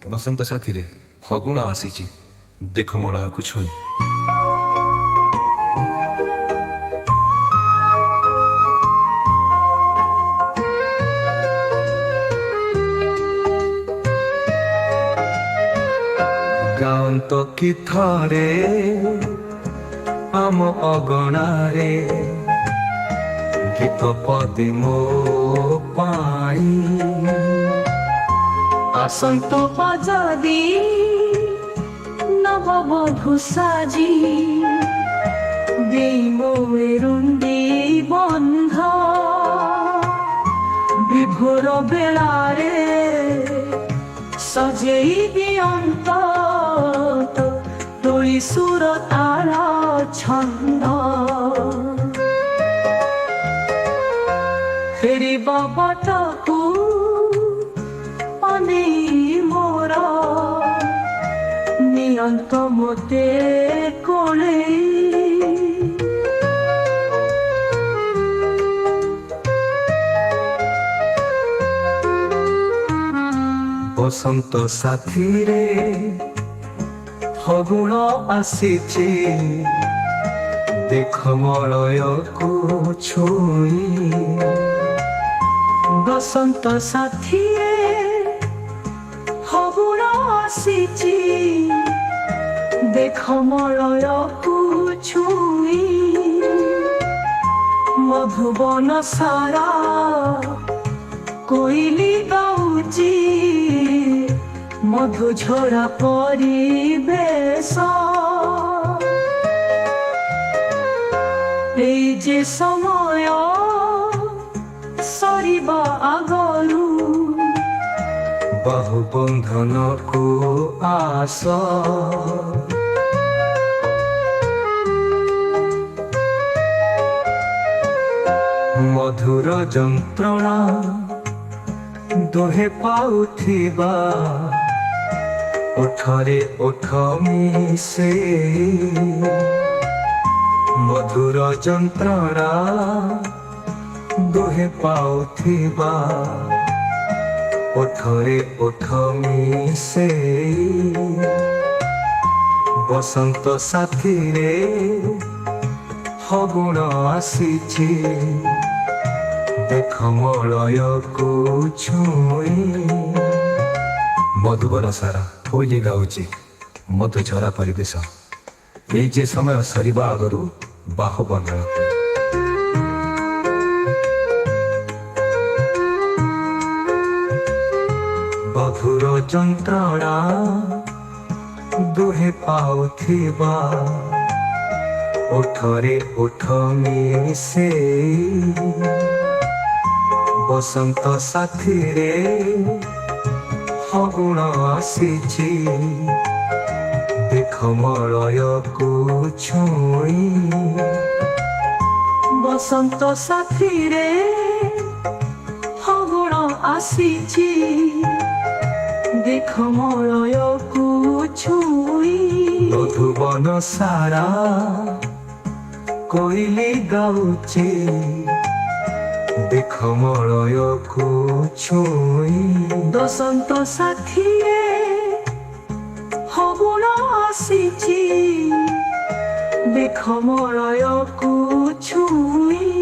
ବସନ୍ତ ସାଥିରେ ଫଗୁଣ ଆସିଛି, ଦେଖ ମଳୟକୁ ଛୁଇଁ। ଗାଆନ୍ତ କି ଥରେ ଆମ ଅଗଣାରେ ଗୀତ ପଦେ ମୋ ପାଇଁ। ଆସନ୍ତୁ ପଜଦି ନବବଧୂ ସାଜି ଦେଇ ମୋ ଏରୁଣ୍ଡି ବନ୍ଧ। ବିଭୋର ବେଳାରେ ସଜେଇ ଦିଅନ୍ତ ତୋଳି ସୁର ତାଳ ଛନ୍ଦ। ଫେରିବ ବଟକୁ ଅନେଇ ମୋର ନିଅନ୍ତ ମୋତେ କୋଳେଇ। ବସନ୍ତ ସାଥିରେ ଫଗୁଣ ଆସିଛି, ଦେଖ ମଳୟକୁ ଛୁଇଁ। ବସନ୍ତ ସାଥିରେ ଫଗୁଣ ଆସିଛି, ଦେଖ ମଳୟକୁ ଛୁଇଁ। ମଧୁବନ ସାରା କୋଇଲି ଗାଉଛି, ମଧୁଝରା ପରିବେଶ। এই যে সময় সরিবা আগলু বাহু বন্ধনକୁ আস। ମଧୁର ଯନ୍ତ୍ରଣା ଦୁହେଁ ପାଉଥିବା, ଓଠରେ ଓଠ ମିଶେଇ। ମଧୁର ଯନ୍ତ୍ରଣା ଦୁହେଁ ପାଉଥିବା, ଓଠରେ ଓଠ ମିଶେଇ। ବସନ୍ତ ସାଥିରେ ଫଗୁଣ ଆସିଛି, ଦେଖ ମଳୟକୁ ଛୁଇଁ। ମଧୁବନ ସାରା କୋଇଲି ଗାଉଛି, ମଧୁଝରା ପରିବେଶ। এই যে ସମୟ ସରିବା ଆଗରୁ ବାହୁ ବନ୍ଧନକୁ। ମଧୁର ଯନ୍ତ୍ରଣା ଦୁହେଁ ପାଉଥିବା, ଓଠରେ ଓଠ ମିଶେଇ। ବସନ୍ତ ସାଥିରେ ଫଗୁଣ ଆସିଛି, ଦେଖ ମଳୟକୁ ଛୁଇଁ। বসন্ত সাথীরে ফগুণ আসিছি, দেখ মলয়কু ছুই। মধুবন সারা কোইলি গাଉଛି, ଦେଖ ମଳୟକୁ ଛୁଇଁ। বসন্ত সাথীরে ফগুণ আসিছি, দেখ মলয়কু ছুই।